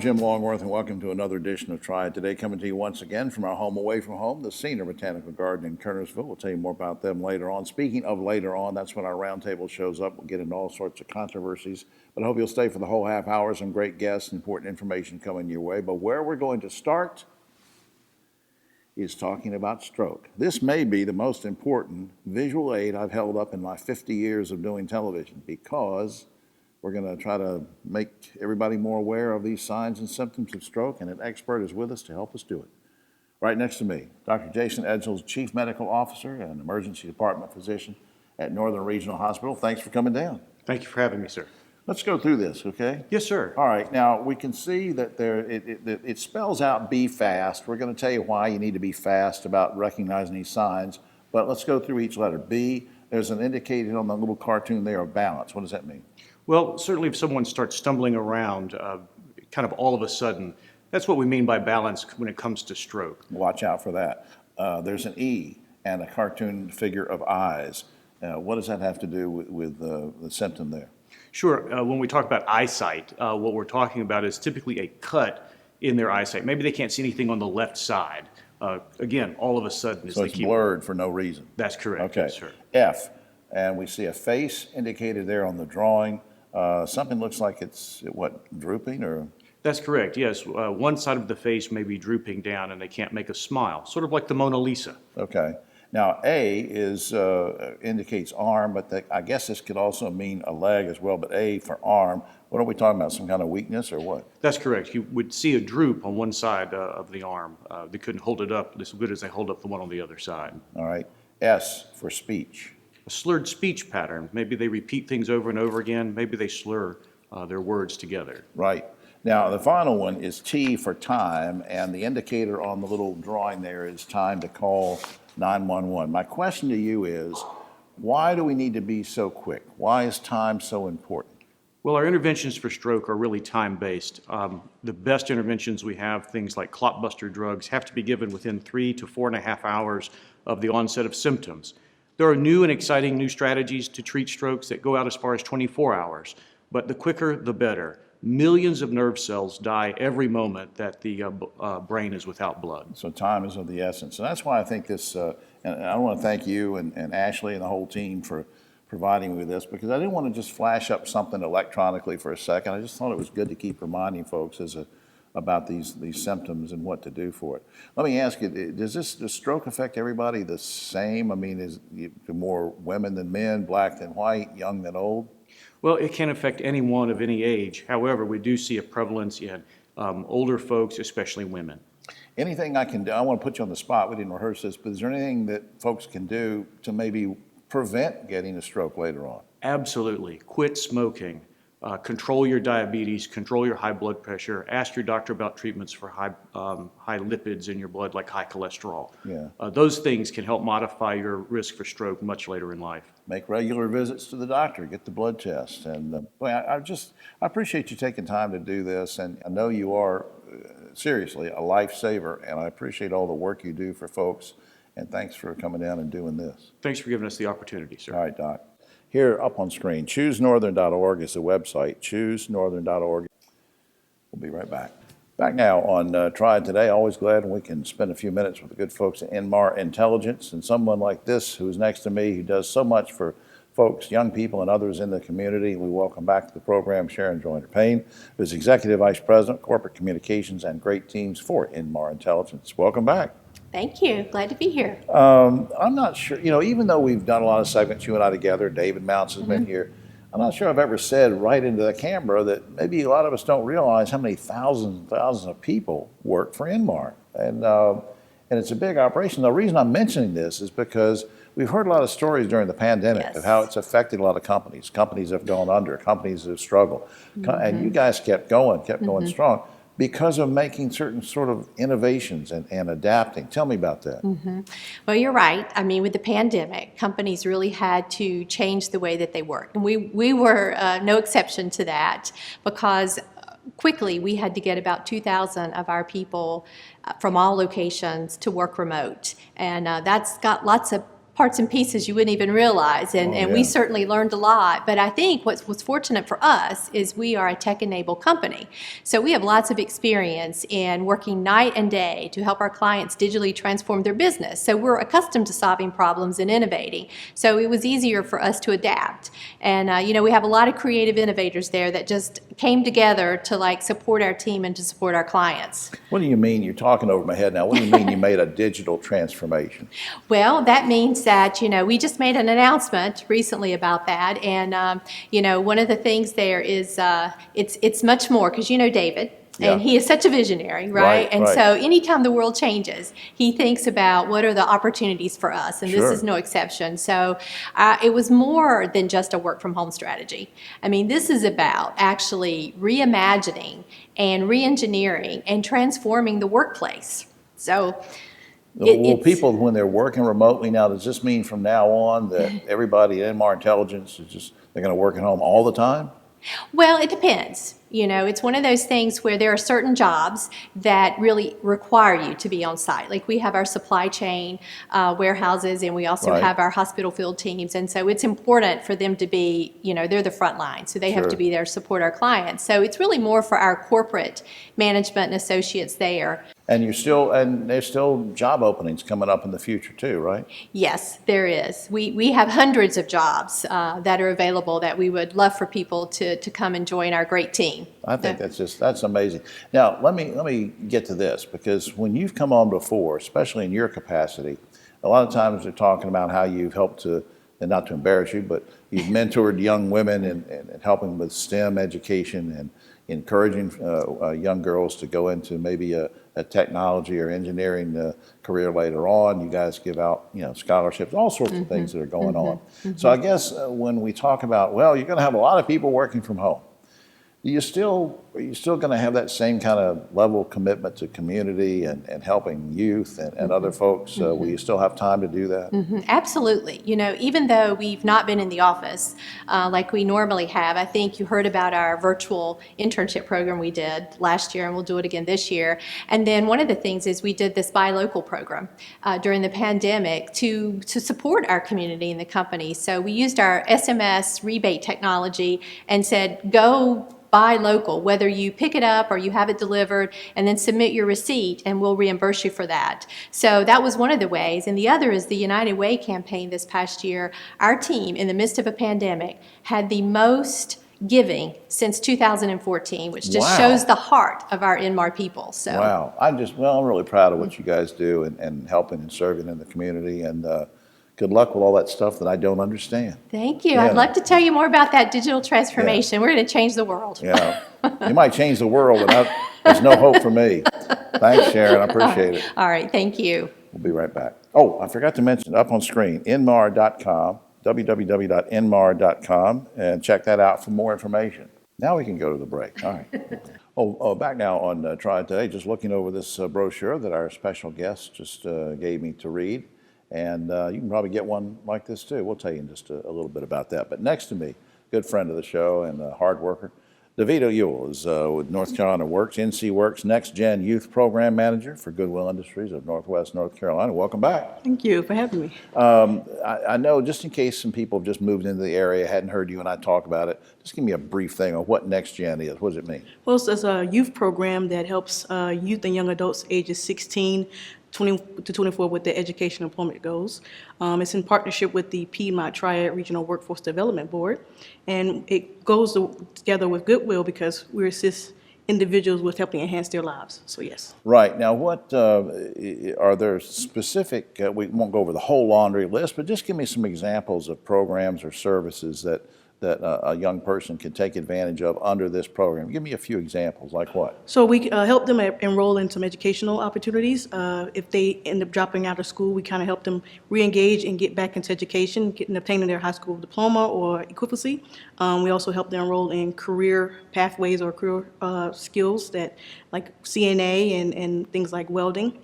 Jim Longworth, and welcome to another edition of Triad Today, coming to you once again from our home away from home, the Senior Botanical Garden in Kernersville. We'll tell you more about them later on. Speaking of later on, that's when our roundtable shows up. We'll get into all sorts of controversies, but I hope you'll stay for the whole half hour. Some great guests, important information coming your way. But where we're going to start is talking about stroke. This may be the most important visual aid I've held up in my 50 years of doing television, because we're going to try to make everybody more aware of these signs and symptoms of stroke, and an expert is with us to help us do it. Right next to me, Dr. Jason Edsel, Chief Medical Officer and Emergency Department Physician at Northern Regional Hospital. Thanks for coming down. Thank you for having me, sir. Let's go through this, okay? Yes, sir. All right, now we can see that it spells out be fast. We're going to tell you why you need to be fast about recognizing these signs, but let's go through each letter. B, there's an indicated on the little cartoon there of balance. What does that mean? Well, certainly if someone starts stumbling around kind of all of a sudden, that's what we mean by balance when it comes to stroke. Watch out for that. There's an E and a cartoon figure of eyes. What does that have to do with the symptom there? Sure. When we talk about eyesight, what we're talking about is typically a cut in their eyesight. Maybe they can't see anything on the left side. Again, all of a sudden. So it's blurred for no reason. That's correct. Okay. Yes, sir. F, and we see a face indicated there on the drawing. Something looks like it's, what, drooping or? That's correct, yes. One side of the face may be drooping down and they can't make a smile, sort of like the Mona Lisa. Okay. Now, A is indicates arm, but I guess this could also mean a leg as well, but A for arm. What are we talking about, some kind of weakness or what? That's correct. You would see a droop on one side of the arm. They couldn't hold it up as good as they hold up the one on the other side. All right. S for speech. A slurred speech pattern. Maybe they repeat things over and over again. Maybe they slur their words together. Right. Now, the final one is T for time, and the indicator on the little drawing there is time to call 911. My question to you is, why do we need to be so quick? Why is time so important? Well, our interventions for stroke are really time-based. The best interventions we have, things like clotbuster drugs, have to be given within 3 to 4.5 hours of the onset of symptoms. There are new and exciting new strategies to treat strokes that go out as far as 24 hours, but the quicker, the better. Millions of nerve cells die every moment that the brain is without blood. So time is of the essence. And that's why I think this, and I want to thank you and Ashley and the whole team for providing me with this, because I didn't want to just flash up something electronically for a second. I just thought it was good to keep reminding folks about these symptoms and what to do for it. Let me ask you, does stroke affect everybody the same? I mean, is it more women than men, black than white, young than old? Well, it can affect anyone of any age. However, we do see a prevalence in older folks, especially women. Anything I can do, I want to put you on the spot, we didn't rehearse this, but is there anything that folks can do to maybe prevent getting a stroke later on? Absolutely. Quit smoking. Control your diabetes, control your high blood pressure, ask your doctor about treatments for high lipids in your blood, like high cholesterol. Yeah. Those things can help modify your risk for stroke much later in life. Make regular visits to the doctor, get the blood test. And boy, I appreciate you taking time to do this, and I know you are seriously a lifesaver, and I appreciate all the work you do for folks, and thanks for coming down and doing this. Thanks for giving us the opportunity, sir. All right, Doc. Here up on screen, choosenorthern.org is the website, choosenorthern.org. We'll be right back. Back now on Triad Today. Always glad when we can spend a few minutes with the good folks at Inmar Intelligence, and someone like this who's next to me who does so much for folks, young people and others in the community. We welcome back to the program Sharon Joyner-Payne, who is Executive Vice President, Corporate Communications and Great Teams for Inmar Intelligence. Welcome back. Thank you. Glad to be here. I'm not sure, even though we've done a lot of segments, you and I together, David Mounts has been here, I'm not sure I've ever said right into the camera that maybe a lot of us don't realize how many thousands and thousands of people work for Inmar. And it's a big operation. The reason I'm mentioning this is because we've heard a lot of stories during the pandemic of how it's affected a lot of companies. Companies have gone under, companies have struggled. And you guys kept going strong, because of making certain sort of innovations and adapting. Tell me about that. Well, you're right. I mean, with the pandemic, companies really had to change the way that they work. And we were no exception to that, because quickly we had to get about 2,000 of our people from all locations to work remote. And that's got lots of parts and pieces you wouldn't even realize, and we certainly learned a lot. But I think what's fortunate for us is we are a tech-enabled company. So we have lots of experience in working night and day to help our clients digitally transform their business. So we're accustomed to solving problems and innovating. So it was easier for us to adapt. And we have a lot of creative innovators there that just came together to support our team and to support our clients. What do you mean? You're talking over my head now. What do you mean you made a digital transformation? Well, that means that, we just made an announcement recently about that. And, one of the things there is it's much more, because David, and he is such a visionary, right? And so anytime the world changes, he thinks about what are the opportunities for us, and this is no exception. So it was more than just a work from home strategy. I mean, this is about actually reimagining and re-engineering and transforming the workplace. So Will people, when they're working remotely now, does this mean from now on that everybody at NMAR Intelligence they're going to work at home all the time? Well, it depends. It's one of those things where there are certain jobs that really require you to be on site. Like we have our supply chain warehouses, and we also have our hospital field teams. And so it's important for them to be, they're the front line. So they have to be there to support our clients. So it's really more for our corporate management and associates there. And there's still job openings coming up in the future too, right? Yes, there is. We have hundreds of jobs that are available that we would love for people to come and join our great team. I think that's amazing. Now let me get to this, because when you've come on before, especially in your capacity, a lot of times they're talking about how you've helped to, and not to embarrass you, but you've mentored young women and helping with STEM education and encouraging young girls to go into maybe a technology or engineering career later on. You guys give out, scholarships, all sorts of things that are going on. So I guess when we talk about, well, you're going to have a lot of people working from home, are you still going to have that same kind of level of commitment to community and helping youth and other folks? Will you still have time to do that? Absolutely. Even though we've not been in the office like we normally have, I think you heard about our virtual internship program we did last year, and we'll do it again this year. And then one of the things is we did this buy local program during the pandemic to support our community and the company. So we used our SMS rebate technology and said, go buy local, whether you pick it up or you have it delivered, and then submit your receipt and we'll reimburse you for that. So that was one of the ways. And the other is the United Way campaign this past year. Our team, in the midst of a pandemic, had the most giving since 2014, which just shows the heart of our NMAR people. So wow. I'm really proud of what you guys do and helping and serving in the community, and good luck with all that stuff that I don't understand. Thank you. I'd love to tell you more about that digital transformation. We're going to change the world. Yeah. You might change the world, but there's no hope for me. Thanks, Sharon. I appreciate it. All right. Thank you. We'll be right back. Oh, I forgot to mention, up on screen, nmar.com, www.nmar.com, and check that out for more information. Now we can go to the break. All right. Back now on Triad Today, just looking over this brochure that our special guest just gave me to read. And you can probably get one like this too. We'll tell you in just a little bit about that. But next to me, good friend of the show and a hard worker, DeVito Ewell is with North Carolina Works, NC Works Next Gen Youth Program Manager for Goodwill Industries of Northwest North Carolina. Welcome back. Thank you for having me. I know, just in case some people have just moved into the area, hadn't heard you and I talk about it, just give me a brief thing on what Next Gen is. What does it mean? Well, it's a youth program that helps youth and young adults ages 16 to 24 with their education and employment goals. It's in partnership with the Piedmont Triad Regional Workforce Development Board, and it goes together with Goodwill because we assist individuals with helping enhance their lives. So yes. Right. Now, what are there specific, we won't go over the whole laundry list, but just give me some examples of programs or services that a young person can take advantage of under this program. Give me a few examples, like what? So we help them enroll in some educational opportunities. If they end up dropping out of school, we kind of help them re-engage and get back into education, obtaining their high school diploma or equivalency. We also help them enroll in career pathways or career skills that, like CNA and things like welding.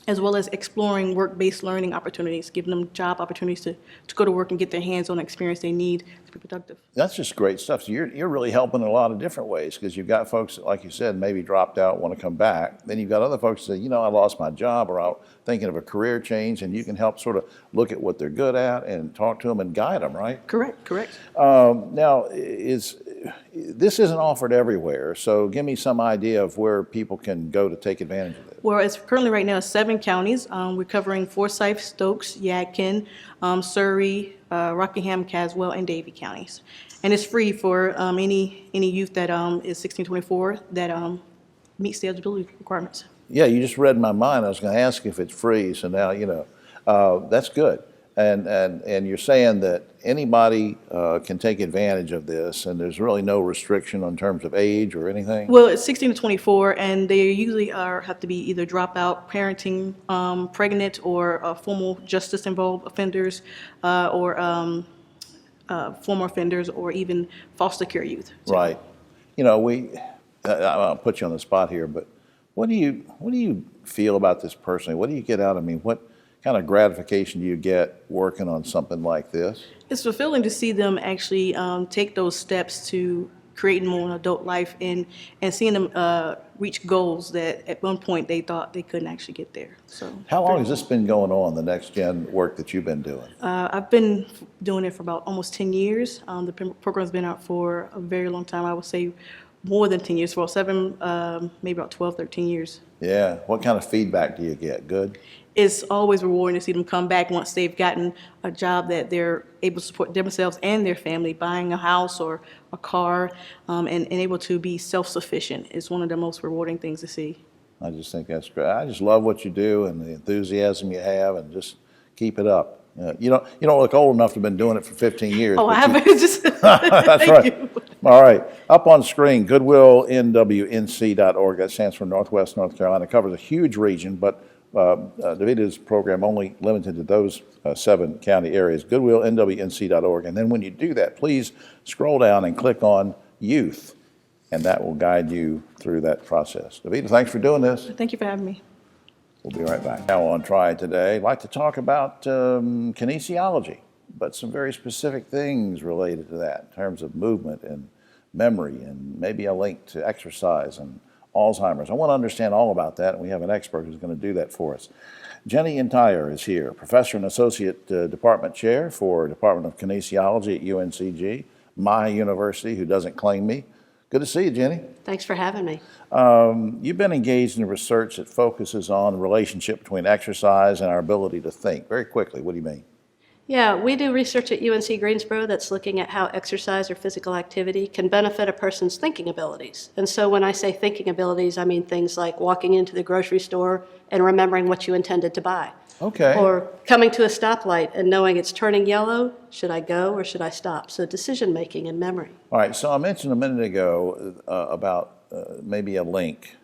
as well as exploring work-based learning opportunities, giving them job opportunities to go to work and get their hands-on experience they need to be productive. That's just great stuff. So you're really helping in a lot of different ways, because you've got folks that, like you said, maybe dropped out, want to come back. Then you've got other folks that say, you know, I lost my job, or I'm thinking of a career change, and you can help sort of look at what they're good at and talk to them and guide them, right? Correct, correct. Now, this isn't offered everywhere, so give me some idea of where people can go to take advantage of it. Well, it's currently right now 7 counties. We're covering Forsyth, Stokes, Yadkin, Surrey, Rockingham, Caswell, and Davie counties. And it's free for any youth that is 16 to 24 that meets the eligibility requirements. Yeah, you just read my mind. I was going to ask if it's free, so now you know. That's good. And you're saying that anybody can take advantage of this, and there's really no restriction in terms of age or anything? Well, it's 16 to 24, and they usually have to be either dropout, parenting, pregnant, or formal justice-involved offenders, or former offenders, or even foster care youth. So, Right. You know, I'll put you on the spot here, but what do you feel about this personally? What do you get out of me? What kind of gratification do you get working on something like this? It's fulfilling to see them actually take those steps to creating more an adult life and seeing them reach goals that at one point they thought they couldn't actually get there. So, How long has this been going on, the next gen work that you've been doing? I've been doing it for about almost 10 years. The program's been out for a very long time. I would say more than 10 years, for 7, maybe about 12, 13 years. Yeah. What kind of feedback do you get? Good? It's always rewarding to see them come back once they've gotten a job that they're able to support themselves and their family, buying a house or a car, and able to be self-sufficient. Is one of the most rewarding things to see. I just think that's great. I just love what you do and the enthusiasm you have, and just keep it up. You don't look old enough to have been doing it for 15 years. Oh, but I haven't. Just That's thank right. you. All right. Up on screen, goodwillnwnc.org. That stands for Northwest North Carolina. It covers a huge region, but Davita's program only limited to those 7 county areas, goodwillnwnc.org. And then when you do that, please scroll down and click on Youth, and that will guide you through that process. Davita, thanks for doing this. Thank you for having me. We'll be right back. Now on Triad Today, I'd like to talk about kinesiology, but some very specific things related to that in terms of movement and memory, and maybe a link to exercise and Alzheimer's. I want to understand all about that, and we have an expert who's going to do that for us. Jenny Entire is here, professor and associate department chair for Department of Kinesiology at UNCG, my university, who doesn't claim me. Good to see you, Jenny. Thanks for having me. You've been engaged in research that focuses on the relationship between exercise and our ability to think. Very quickly, what do you mean? Yeah, we do research at UNC Greensboro that's looking at how exercise or physical activity can benefit a person's thinking abilities. And so when I say thinking abilities, I mean things like walking into the grocery store and remembering what you intended to buy. Okay. Or coming to a stoplight and knowing it's turning yellow, should I go or should I stop? So decision making and memory. All right, so I mentioned a minute ago about maybe a link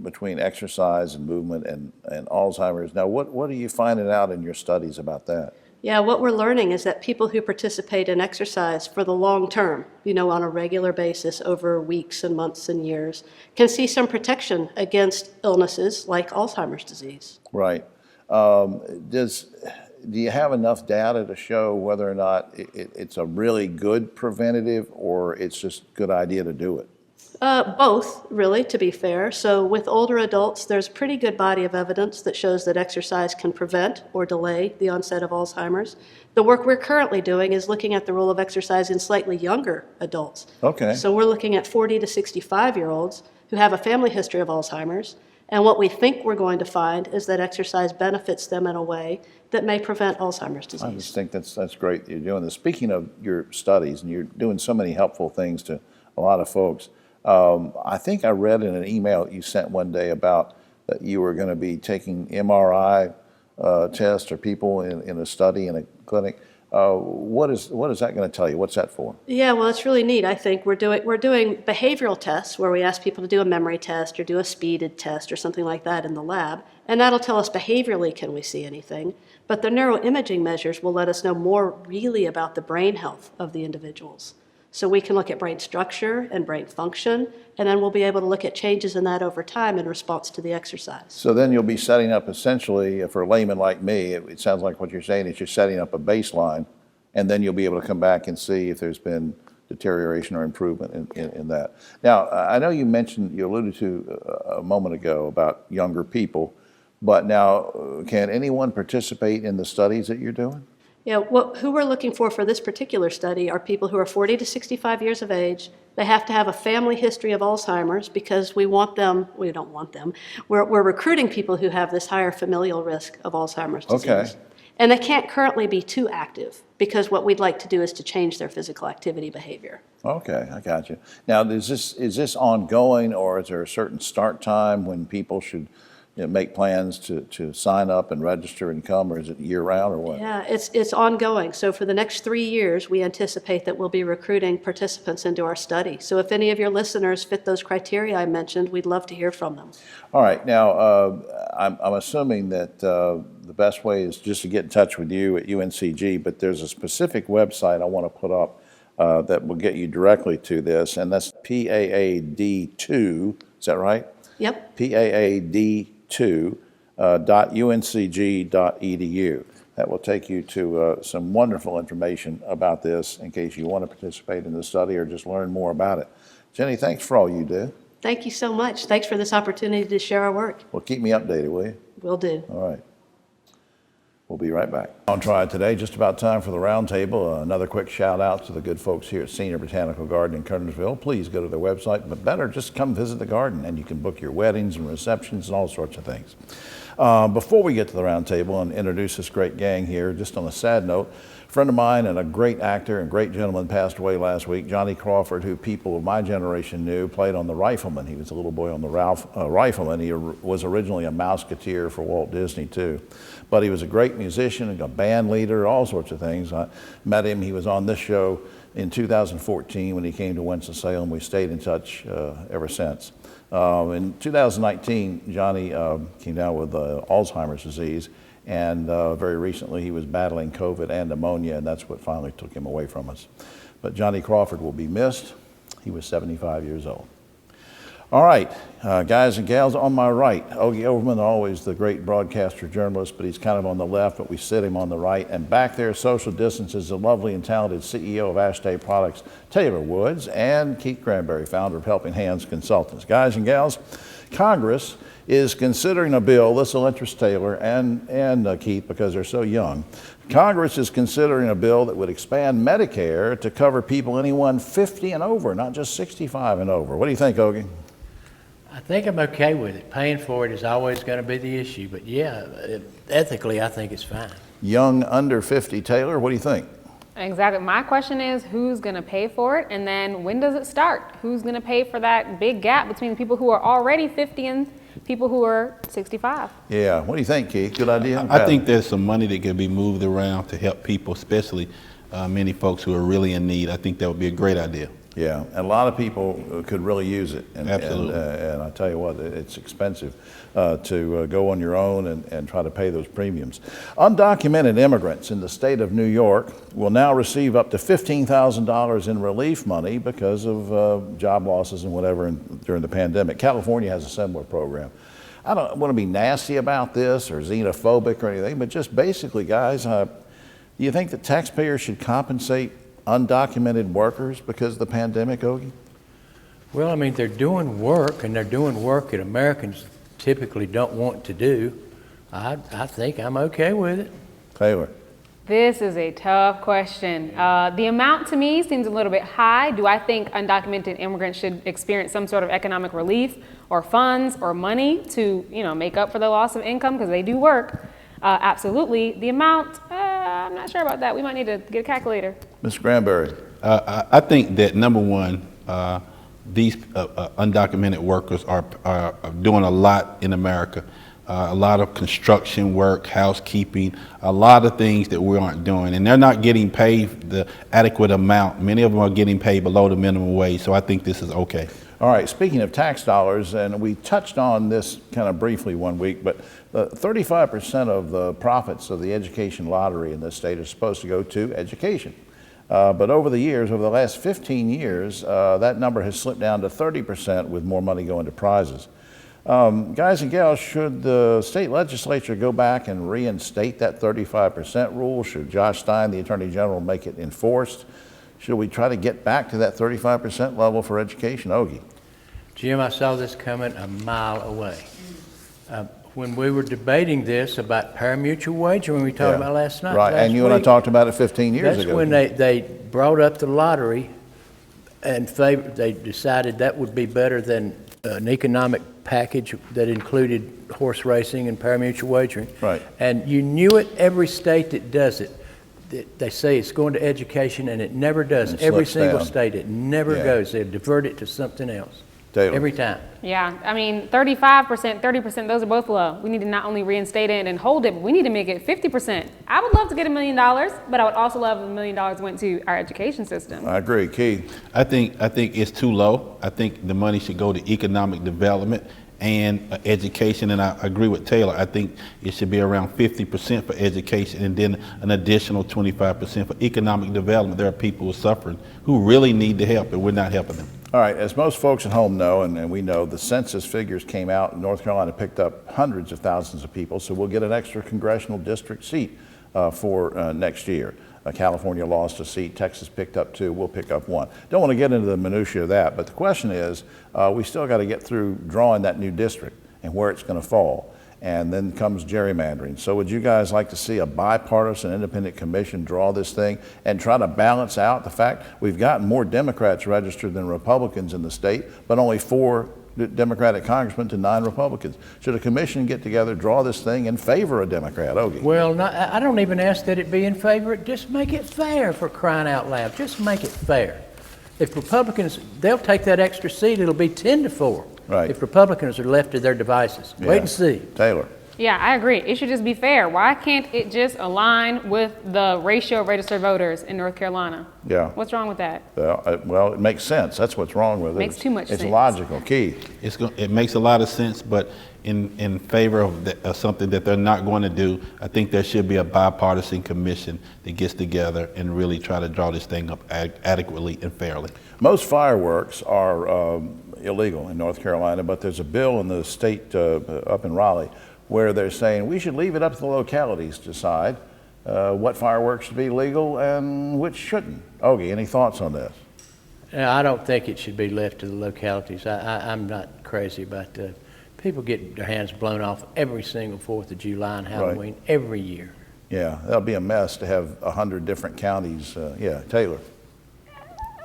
between exercise and movement and Alzheimer's. Now, what are you finding out in your studies about that? Yeah, what we're learning is that people who participate in exercise for the long term, on a regular basis over weeks and months and years, can see some protection against illnesses like Alzheimer's disease. Right. Do you have enough data to show whether or not it's a really good preventative, or it's just a good idea to do it? Both, really, to be fair. So with older adults, there's a pretty good body of evidence that shows that exercise can prevent or delay the onset of Alzheimer's. The work we're currently doing is looking at the role of exercise in slightly younger adults. Okay. So we're looking at 40 to 65-year-olds who have a family history of Alzheimer's, and what we think we're going to find is that exercise benefits them in a way that may prevent Alzheimer's disease. I just think that's great that you're doing this. Speaking of your studies, and you're doing so many helpful things to a lot of folks, I think I read in an email you sent one day about that you were going to be taking MRI tests or people in a study in a clinic. What is that going to tell you? What's that for? Yeah, well, it's really neat. I think we're doing behavioral tests where we ask people to do a memory test or do a speeded test or something like that in the lab, and that'll tell us behaviorally can we see anything. But the neuroimaging measures will let us know more really about the brain health of the individuals. So we can look at brain structure and brain function, and then we'll be able to look at changes in that over time in response to the exercise. So then you'll be setting up essentially, for a layman like me, it sounds like what you're saying is you're setting up a baseline, and then you'll be able to come back and see if there's been deterioration or improvement in that. Now, I know you alluded to a moment ago about younger people, but now can anyone participate in the studies that you're doing? Yeah, who we're looking for this particular study are people who are 40 to 65 years of age. They have to have a family history of Alzheimer's because we don't want them. We're recruiting people who have this higher familial risk of Alzheimer's disease. Okay. And they can't currently be too active because what we'd like to do is to change their physical activity behavior. Okay, I got you. Now, is this ongoing, or is there a certain start time when people should make plans to sign up and register and come, or is it year-round or what? Yeah, it's ongoing. So for the next 3 years, we anticipate that we'll be recruiting participants into our study. So if any of your listeners fit those criteria I mentioned, we'd love to hear from them. All right, now, I'm assuming that the best way is just to get in touch with you at UNCG, but there's a specific website I want to put up that will get you directly to this, and that's PAAD2, is that right? Yep. PAAD2.uncg.edu. That will take you to some wonderful information about this in case you want to participate in the study or just learn more about it. Jenny, thanks for all you do. Thank you so much. Thanks for this opportunity to share our work. Well, keep me updated, will you? Will do. All right. We'll be right back. On Triad Today, just about time for the roundtable. Another quick shout out to the good folks here at Senior Botanical Garden in Kernersville. Please go to their website, but better just come visit the garden and you can book your weddings and receptions and all sorts of things. Before we get to the roundtable and introduce this great gang here, just on a sad note, a friend of mine and a great actor and great gentleman passed away last week, Johnny Crawford, who people of my generation knew, played on The Rifleman. He was a little boy on The Rifleman. He was originally a Mouseketeer for Walt Disney too. But he was a great musician, a band leader, all sorts of things. I met him. He was on this show in 2014 when he came to Winston-Salem. We stayed in touch ever since. In 2019, Johnny came down with Alzheimer's disease, and very recently he was battling COVID and pneumonia, and that's what finally took him away from us. But Johnny Crawford will be missed. He was 75 years old. All right, guys and gals, on my right, Ogie Overman, always the great broadcaster journalist, but he's kind of on the left, but we sit him on the right. And back there, social distance, is the lovely and talented CEO of Ashtay Products, Taylor Woods, and Keith Granberry, founder of Helping Hands Consultants. Guys and gals, Congress is considering a bill, this will interest Taylor and Keith because they're so young. Congress is considering a bill that would expand Medicare to cover people anyone 50 and over, not just 65 and over. What do you think, Ogie? I think I'm okay with it. Paying for it is always going to be the issue, but yeah, ethically, I think it's fine. Young under 50, Taylor, what do you think? Exactly. My question is, who's going to pay for it? And then when does it start? Who's going to pay for that big gap between people who are already 50 and people who are 65? Yeah. What do you think, Keith? Good idea? I think there's some money that can be moved around to help people, especially many folks who are really in need. I think that would be a great idea. Yeah, and a lot of people could really use it. And, Absolutely. And I tell you what, it's expensive to go on your own and try to pay those premiums. Undocumented immigrants in the state of New York will now receive up to $15,000 in relief money because of job losses and whatever during the pandemic. California has a similar program. I don't want to be nasty about this or xenophobic or anything, but just basically, guys, do you think that taxpayers should compensate undocumented workers because of the pandemic, Ogie? Well, I mean, they're doing work, and they're doing work that Americans typically don't want to do. I think I'm okay with it. Taylor. This is a tough question. The amount to me seems a little bit high. Do I think undocumented immigrants should experience some sort of economic relief or funds or money to, make up for the loss of income because they do work? Absolutely. The amount, I'm not sure about that. We might need to get a calculator. Mr. Granberry. I think that number one, these undocumented workers are doing a lot in America. A lot of construction work, housekeeping, a lot of things that we aren't doing. And they're not getting paid the adequate amount. Many of them are getting paid below the minimum wage, so I think this is okay. All right, speaking of tax dollars, and we touched on this kind of briefly one week, but 35% of the profits of the education lottery in this state are supposed to go to education. But over the years, over the last 15 years, that number has slipped down to 30% with more money going to prizes. Guys and gals, should the state legislature go back and reinstate that 35% rule? Should Josh Stein, the Attorney General, make it enforced? Should we try to get back to that 35% level for education? Ogie. Jim, I saw this coming a mile away. When we were debating this about pari-mutuel wagering, we talked about last night. Right, and you and I talked about it 15 years ago. That's when they brought up the lottery and they decided that would be better than an economic package that included horse racing and pari-mutuel wagering. Right. And you knew it, every state that does it. They say it's going to education, and it never does. It Every slips single down. state, it never Yeah. goes. They divert it to something else. Taylor. Every time. Yeah, I mean, 35%, 30%, those are both low. We need to not only reinstate it and hold it, but we need to make it 50%. I would love to get $1 million, but I would also love if $1 million went to our education system. I agree. Keith? I think it's too low. I think the money should go to economic development and education, and I agree with Taylor. I think it should be around 50% for education and then an additional 25% for economic development. There are people who are suffering who really need the help, and we're not helping them. All right, as most folks at home know, and we know, the census figures came out, and North Carolina picked up hundreds of thousands of people, so we'll get an extra congressional district seat for next year. California lost a seat, Texas picked up 2, we'll pick up 1. Don't want to get into the minutiae of that, but the question is, we still got to get through drawing that new district and where it's going to fall. And then comes gerrymandering. So would you guys like to see a bipartisan independent commission draw this thing and try to balance out the fact we've gotten more Democrats registered than Republicans in the state, but only 4 Democratic congressmen to 9 Republicans? Should a commission get together, draw this thing in favor of Democrat? Ogie. Well, I don't even ask that it be in favor. Just make it fair, for crying out loud. Just make it fair. If Republicans, they'll take that extra seat, it'll be 10-4. Right. If Republicans are left to their devices. Wait and see. Taylor. Yeah, I agree. It should just be fair. Why can't it just align with the ratio of registered voters in North Carolina? Yeah. What's wrong with that? Well, it makes sense. That's what's wrong with it. Makes too much It's sense. logical. Keith. It makes a lot of sense, but in favor of something that they're not going to do, I think there should be a bipartisan commission that gets together and really try to draw this thing up adequately and fairly. Most fireworks are illegal in North Carolina, but there's a bill in the state up in Raleigh where they're saying we should leave it up to the localities to decide what fireworks should be legal and which shouldn't. Ogie, any thoughts on this? I don't think it should be left to the localities. I'm not crazy about that. People get their hands blown off every single 4th of July and Halloween every year. Yeah, that'll be a mess to have 100 different counties. Yeah, Taylor.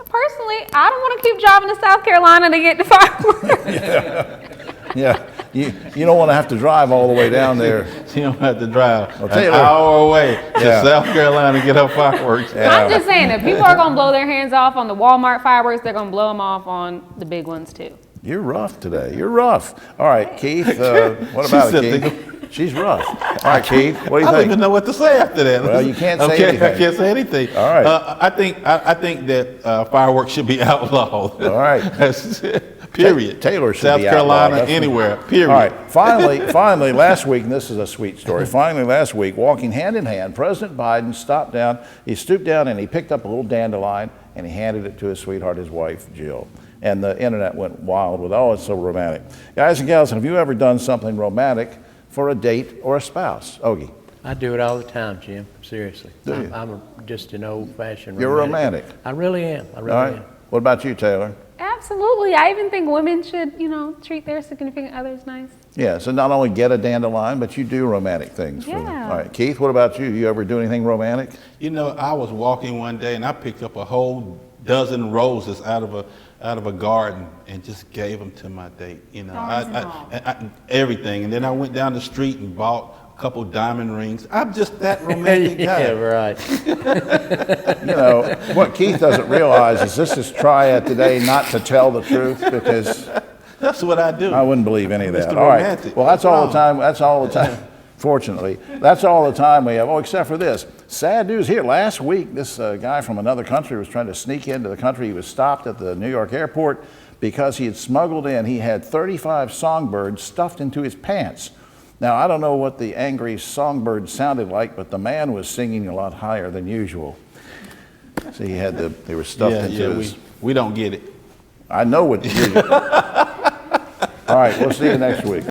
Personally, I don't want to keep driving to South Carolina to get the fireworks. Yeah, you don't want to have to drive all the way down there. You don't have to drive an Taylor. hour away to Yeah. South Carolina to get her fireworks. I'm just saying, if people are going to blow their hands off on the Walmart fireworks, they're going to blow them off on the big ones too. You're rough today. You're rough. All right, Keith. What about it, Keith? She's rough. All right, Keith. What do you I don't think? even know what to say after that. Well, you can't say okay, anything. I can't say anything. All right. I think that fireworks should be outlawed. All right. That's period. Taylor should South be outlawed. Carolina, That's anywhere. Period. All right. Finally, last week, and this is a sweet story. Finally, last week, walking hand in hand, President Biden stopped down. He stooped down and he picked up a little dandelion and he handed it to his sweetheart, his wife, Jill. And the internet went wild with, oh, it's so romantic. Guys and gals, have you ever done something romantic for a date or a spouse? Ogie. I do it all the time, Jim. Seriously. Do you? I'm just an old-fashioned You're romantic. I really am. I All really right. am. What about you, Taylor? Absolutely. I even think women should, treat their significant others nice. Yeah, so not only get a dandelion, but you do romantic things for them. Yeah. All right, Keith, what about you? You ever do anything romantic? You know, I was walking one day and I picked up a whole dozen roses out of a garden and just gave them to my date. Everything. And then I went down the street and bought a couple diamond rings. I'm just that romantic guy. Yeah, right. What Keith doesn't realize is this is Triad Today not to tell the truth, because That's what I do. I wouldn't believe any of that. Mr. All right. Romantic. Well, that's all the time. That's all the time. Fortunately, that's all the time we have. Oh, except for this. Sad news here. Last week, this guy from another country was trying to sneak into the country. He was stopped at the New York airport because he had smuggled in, he had 35 songbirds stuffed into his pants. Now, I don't know what the angry songbird sounded like, but the man was singing a lot higher than usual. See, he had they were stuffed Yeah, into yeah, his. we don't get it. I know what. All right, we'll see you next week.